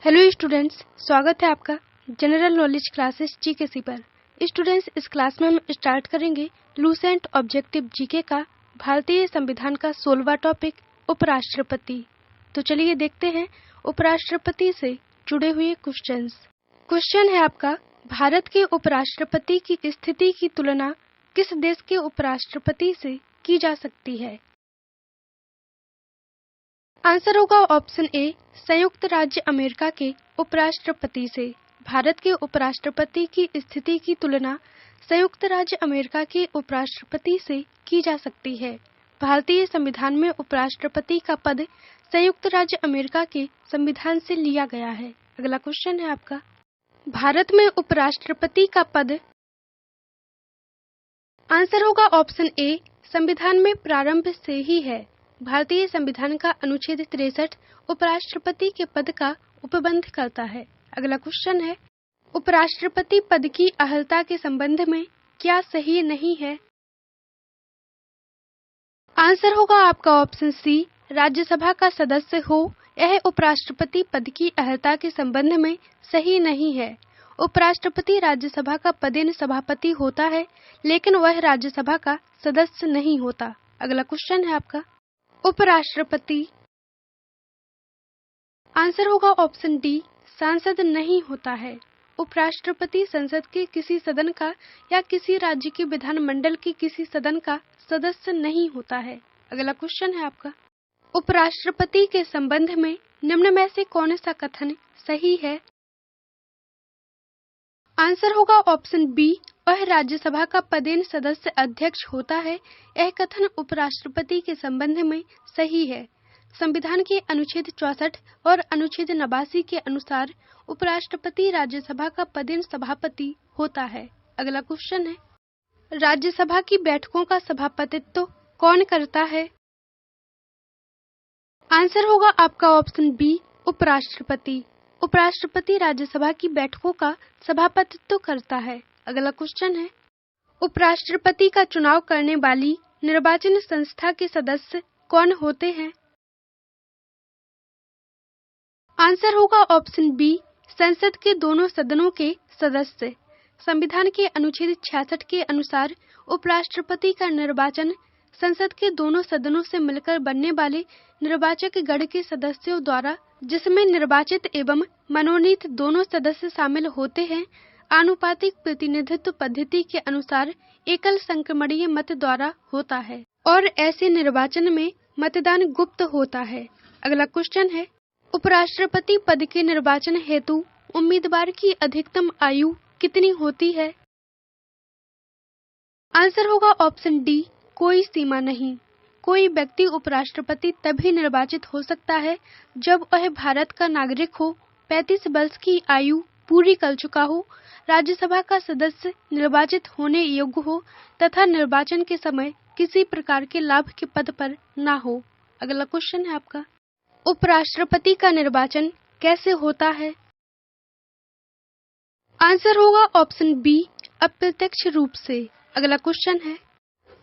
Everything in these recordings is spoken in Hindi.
हेलो स्टूडेंट्स, स्वागत है आपका जनरल नॉलेज क्लासेस जीकेसी पर। स्टूडेंट्स, इस क्लास में हम स्टार्ट करेंगे लूसेंट ऑब्जेक्टिव जीके का भारतीय संविधान का 16वां टॉपिक उपराष्ट्रपति। तो चलिए देखते हैं उपराष्ट्रपति से जुड़े हुए क्वेश्चंस। क्वेश्चन है आपका, भारत के उपराष्ट्रपति की स्थिति की तुलना किस देश के उपराष्ट्रपति से की जा सकती है? आंसर होगा ऑप्शन ए, संयुक्त राज्य अमेरिका के उपराष्ट्रपति से। भारत के उपराष्ट्रपति की स्थिति की तुलना संयुक्त राज्य अमेरिका के उपराष्ट्रपति से की जा सकती है। भारतीय संविधान में उपराष्ट्रपति का पद संयुक्त राज्य अमेरिका के संविधान से लिया गया है। अगला क्वेश्चन है आपका, भारत में उपराष्ट्रपति का पद। आंसर होगा ऑप्शन ए, संविधान में प्रारंभ से ही है। भारतीय संविधान का अनुच्छेद 63 उपराष्ट्रपति के पद का उपबंध करता है। अगला क्वेश्चन है, उपराष्ट्रपति पद की अहर्ता के संबंध में क्या सही नहीं है? आंसर होगा आपका ऑप्शन सी, राज्यसभा का सदस्य हो यह उपराष्ट्रपति पद की अहर्ता के संबंध में सही नहीं है। उपराष्ट्रपति राज्यसभा का पदेन सभापति होता है, लेकिन वह राज्यसभा का सदस्य नहीं होता। अगला क्वेश्चन है आपका, उपराष्ट्रपति। आंसर होगा ऑप्शन डी, सांसद नहीं होता है। उपराष्ट्रपति संसद के किसी सदन का या किसी राज्य के विधानमंडल के किसी सदन का सदस्य नहीं होता है। अगला क्वेश्चन है आपका, उपराष्ट्रपति के संबंध में निम्न में से कौन सा कथन सही है? आंसर होगा ऑप्शन बी, वह राज्यसभा का पदेन सदस्य अध्यक्ष होता है। यह कथन उपराष्ट्रपति के संबंध में सही है। संविधान के अनुच्छेद 64 और अनुच्छेद 89 के अनुसार उपराष्ट्रपति राज्यसभा का पदेन सभापति होता है। अगला क्वेश्चन है, राज्यसभा की बैठकों का सभापतित्व कौन करता है? आंसर होगा आपका ऑप्शन बी, उपराष्ट्रपति। उपराष्ट्रपति राज्यसभा की बैठकों का सभापतित्व करता है। अगला क्वेश्चन है, उपराष्ट्रपति का चुनाव करने वाली निर्वाचन संस्था के सदस्य कौन होते हैं? आंसर होगा ऑप्शन बी, संसद के दोनों सदनों के सदस्य। संविधान के अनुच्छेद 66 के अनुसार उपराष्ट्रपति का निर्वाचन संसद के दोनों सदनों से मिलकर बनने वाले निर्वाचक गण के सदस्यों द्वारा, जिसमें निर्वाचित एवं मनोनीत दोनों सदस्य शामिल होते हैं, आनुपातिक प्रतिनिधित्व पद्धति के अनुसार एकल संक्रमणीय मत द्वारा होता है और ऐसे निर्वाचन में मतदान गुप्त होता है। अगला क्वेश्चन है, उपराष्ट्रपति पद के निर्वाचन हेतु उम्मीदवार की अधिकतम आयु कितनी होती है? आंसर होगा ऑप्शन डी, कोई सीमा नहीं। कोई व्यक्ति उपराष्ट्रपति तभी निर्वाचित हो सकता है जब वह भारत का नागरिक हो, 35 वर्ष की आयु पूरी कर चुका हो, राज्यसभा का सदस्य निर्वाचित होने योग्य हो तथा निर्वाचन के समय किसी प्रकार के लाभ के पद पर न हो। अगला क्वेश्चन है आपका, उपराष्ट्रपति का निर्वाचन कैसे होता है? आंसर होगा ऑप्शन बी, अप्रत्यक्ष रूप से। अगला क्वेश्चन है,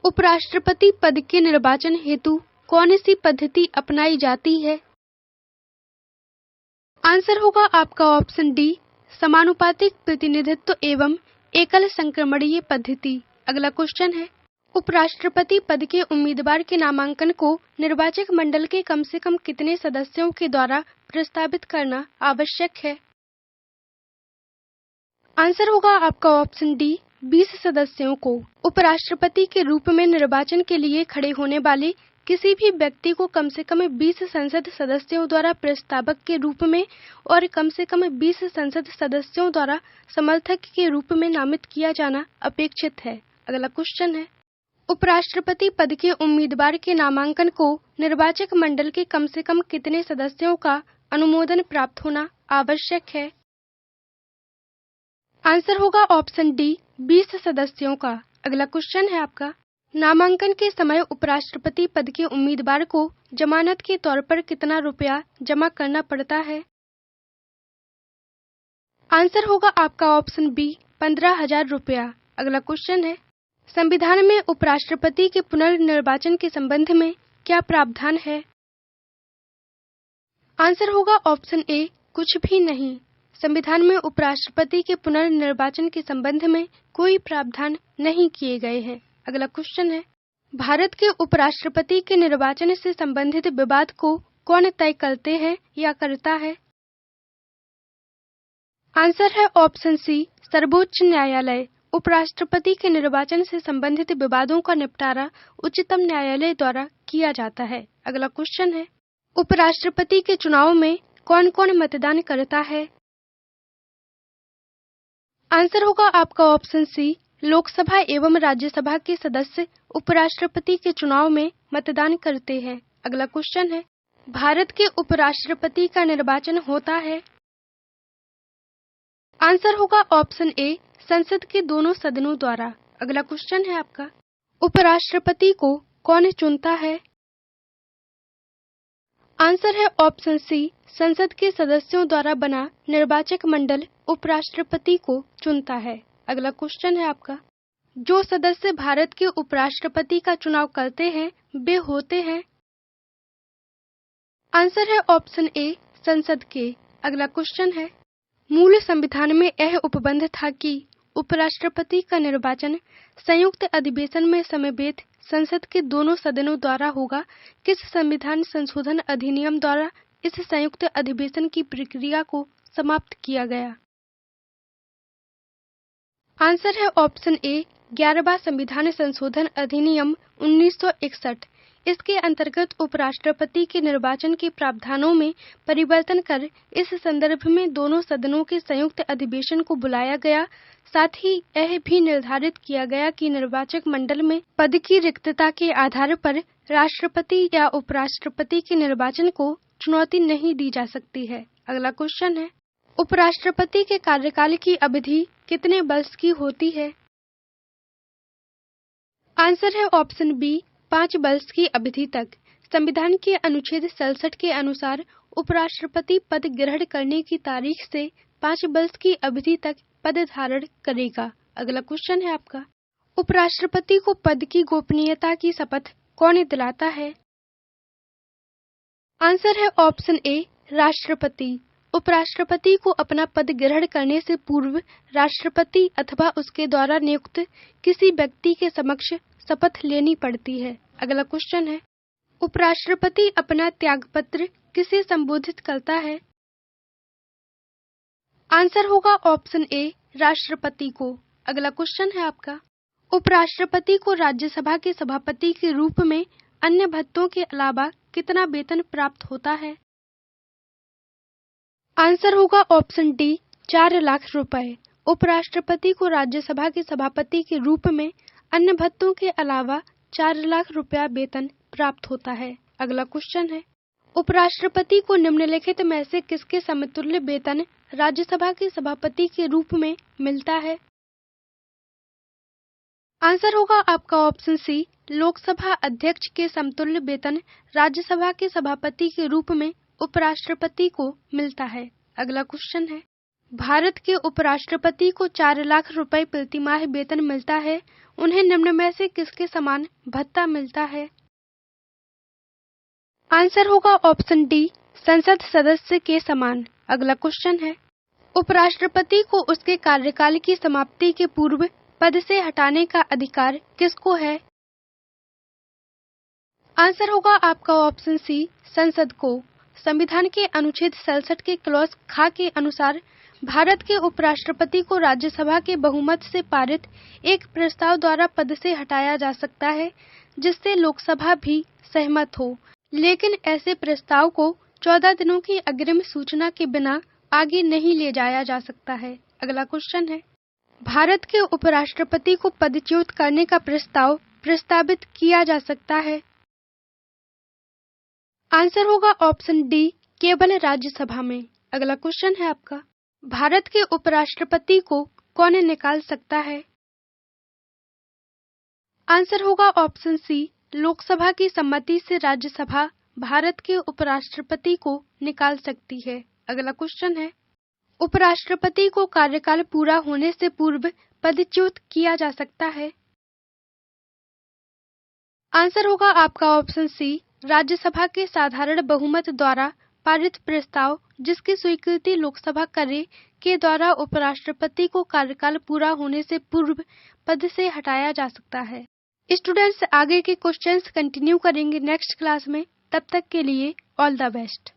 उपराष्ट्रपति पद के निर्वाचन हेतु कौन सी पद्धति अपनाई जाती है? आंसर होगा आपका ऑप्शन डी, समानुपातिक प्रतिनिधित्व एवं एकल संक्रमणीय पद्धति। अगला क्वेश्चन है, उपराष्ट्रपति पद के उम्मीदवार के नामांकन को निर्वाचक मंडल के कम से कम कितने सदस्यों के द्वारा प्रस्तावित करना आवश्यक है? आंसर होगा आपका ऑप्शन डी, 20 सदस्यों को। उपराष्ट्रपति के रूप में निर्वाचन के लिए खड़े होने वाले किसी भी व्यक्ति को कम से कम 20 संसद सदस्यों द्वारा प्रस्तावक के रूप में और कम से कम 20 संसद सदस्यों द्वारा समर्थक के रूप में नामित किया जाना अपेक्षित है। अगला क्वेश्चन है, उपराष्ट्रपति पद के उम्मीदवार के नामांकन को निर्वाचक मंडल के कम से कम कितने सदस्यों का अनुमोदन प्राप्त होना आवश्यक है? आंसर होगा ऑप्शन डी, 20 सदस्यों का। अगला क्वेश्चन है आपका, नामांकन के समय उपराष्ट्रपति पद के उम्मीदवार को जमानत के तौर पर कितना रुपया जमा करना पड़ता है? आंसर होगा आपका ऑप्शन बी, 15,000 रुपया। अगला क्वेश्चन है, संविधान में उपराष्ट्रपति के पुनर्निर्वाचन के संबंध में क्या प्रावधान है? आंसर होगा ऑप्शन ए, कुछ भी नहीं। संविधान में उपराष्ट्रपति के पुनर्निर्वाचन के संबंध में कोई प्रावधान नहीं किए गए हैं। अगला क्वेश्चन है, भारत के उपराष्ट्रपति के निर्वाचन से संबंधित विवाद को कौन तय करते हैं या करता है? आंसर है ऑप्शन सी, सर्वोच्च न्यायालय। उपराष्ट्रपति के निर्वाचन से संबंधित विवादों का निपटारा उच्चतम न्यायालय द्वारा किया जाता है। अगला क्वेश्चन है, उपराष्ट्रपति के चुनाव में कौन कौन मतदान करता है? आंसर होगा आपका ऑप्शन सी, लोकसभा एवं राज्यसभा के सदस्य उपराष्ट्रपति के चुनाव में मतदान करते हैं। अगला क्वेश्चन है, भारत के उपराष्ट्रपति का निर्वाचन होता है? आंसर होगा ऑप्शन ए, संसद के दोनों सदनों द्वारा। अगला क्वेश्चन है आपका, उपराष्ट्रपति को कौन चुनता है? आंसर है ऑप्शन सी, संसद के सदस्यों द्वारा बना निर्वाचक मंडल उपराष्ट्रपति को चुनता है। अगला क्वेश्चन है आपका, जो सदस्य भारत के उपराष्ट्रपति का चुनाव करते हैं वे होते हैं? आंसर है ऑप्शन ए, संसद के। अगला क्वेश्चन है, मूल संविधान में यह उपबंध था कि उपराष्ट्रपति का निर्वाचन संयुक्त अधिवेशन में समवेत संसद के दोनों सदनों द्वारा होगा। किस संविधान संशोधन अधिनियम द्वारा इस संयुक्त अधिवेशन की प्रक्रिया को समाप्त किया गया? आंसर है ऑप्शन ए, 11वां संविधान संशोधन अधिनियम 1961। इसके अंतर्गत उपराष्ट्रपति के निर्वाचन के प्रावधानों में परिवर्तन कर इस संदर्भ में दोनों सदनों के संयुक्त अधिवेशन को बुलाया गया। साथ ही यह भी निर्धारित किया गया कि निर्वाचक मंडल में पद की रिक्तता के आधार पर राष्ट्रपति या उपराष्ट्रपति के निर्वाचन को चुनौती नहीं दी जा सकती है। अगला क्वेश्चन है, उपराष्ट्रपति के कार्यकाल की अवधि कितने वर्ष की होती है? आंसर है ऑप्शन बी, 5 वर्ष की अवधि तक। संविधान के अनुच्छेद 67 के अनुसार उपराष्ट्रपति पद ग्रहण करने की तारीख से 5 वर्ष की अवधि तक पद धारण करेगा। अगला क्वेश्चन है आपका, उपराष्ट्रपति को पद की गोपनीयता की शपथ कौन दिलाता है? आंसर है ऑप्शन ए, राष्ट्रपति। उपराष्ट्रपति को अपना पद ग्रहण करने से पूर्व राष्ट्रपति अथवा उसके द्वारा नियुक्त किसी व्यक्ति के समक्ष शपथ लेनी पड़ती है। अगला क्वेश्चन है, उपराष्ट्रपति अपना त्यागपत्र किसे संबोधित करता है? आंसर होगा ऑप्शन ए, राष्ट्रपति को। अगला क्वेश्चन है आपका, उपराष्ट्रपति को राज्यसभा के सभापति के रूप में अन्य भत्तों के अलावा कितना वेतन प्राप्त होता है? आंसर होगा ऑप्शन डी, 4 लाख रुपए। उपराष्ट्रपति को राज्यसभा के सभापति के रूप में अन्य भत्तों के अलावा 4 लाख रुपया वेतन प्राप्त होता है। अगला क्वेश्चन है, उपराष्ट्रपति को निम्नलिखित में से किसके समतुल्य वेतन राज्यसभा के सभापति के रूप में मिलता है? आंसर होगा आपका ऑप्शन सी, लोकसभा अध्यक्ष के समतुल्य वेतन राज्यसभा के सभापति के रूप में उपराष्ट्रपति को मिलता है। अगला क्वेश्चन है, भारत के उपराष्ट्रपति को 4 लाख रुपए प्रतिमाह वेतन मिलता है। उन्हें निम्न में से किसके समान भत्ता मिलता है? आंसर होगा ऑप्शन डी, संसद सदस्य के समान। अगला क्वेश्चन है, उपराष्ट्रपति को उसके कार्यकाल की समाप्ति के पूर्व पद से हटाने का अधिकार किसको है? आंसर होगा आपका ऑप्शन सी, संसद को। संविधान के अनुच्छेद 67 के क्लॉज ख के अनुसार भारत के उपराष्ट्रपति को राज्यसभा के बहुमत से पारित एक प्रस्ताव द्वारा पद से हटाया जा सकता है, जिससे लोकसभा भी सहमत हो, लेकिन ऐसे प्रस्ताव को 14 दिनों की अग्रिम सूचना के बिना आगे नहीं ले जाया जा सकता है। अगला क्वेश्चन है, भारत के उपराष्ट्रपति को पदच्युत करने का प्रस्ताव प्रस्तावित किया जा सकता है? आंसर होगा ऑप्शन डी, केवल राज्यसभा में। अगला क्वेश्चन है आपका, भारत के उपराष्ट्रपति को कौन निकाल सकता है? आंसर होगा ऑप्शन सी, लोकसभा की सम्मति से राज्यसभा भारत के उपराष्ट्रपति को निकाल सकती है। अगला क्वेश्चन है, उपराष्ट्रपति को कार्यकाल पूरा होने से पूर्व पदच्युत किया जा सकता है? आंसर होगा आपका ऑप्शन सी, राज्यसभा के साधारण बहुमत द्वारा पारित प्रस्ताव जिसकी स्वीकृति लोकसभा करे के द्वारा उपराष्ट्रपति को कार्यकाल पूरा होने से पूर्व पद से हटाया जा सकता है। स्टूडेंट्स, आगे के क्वेश्चंस कंटिन्यू करेंगे नेक्स्ट क्लास में। तब तक के लिए ऑल द बेस्ट।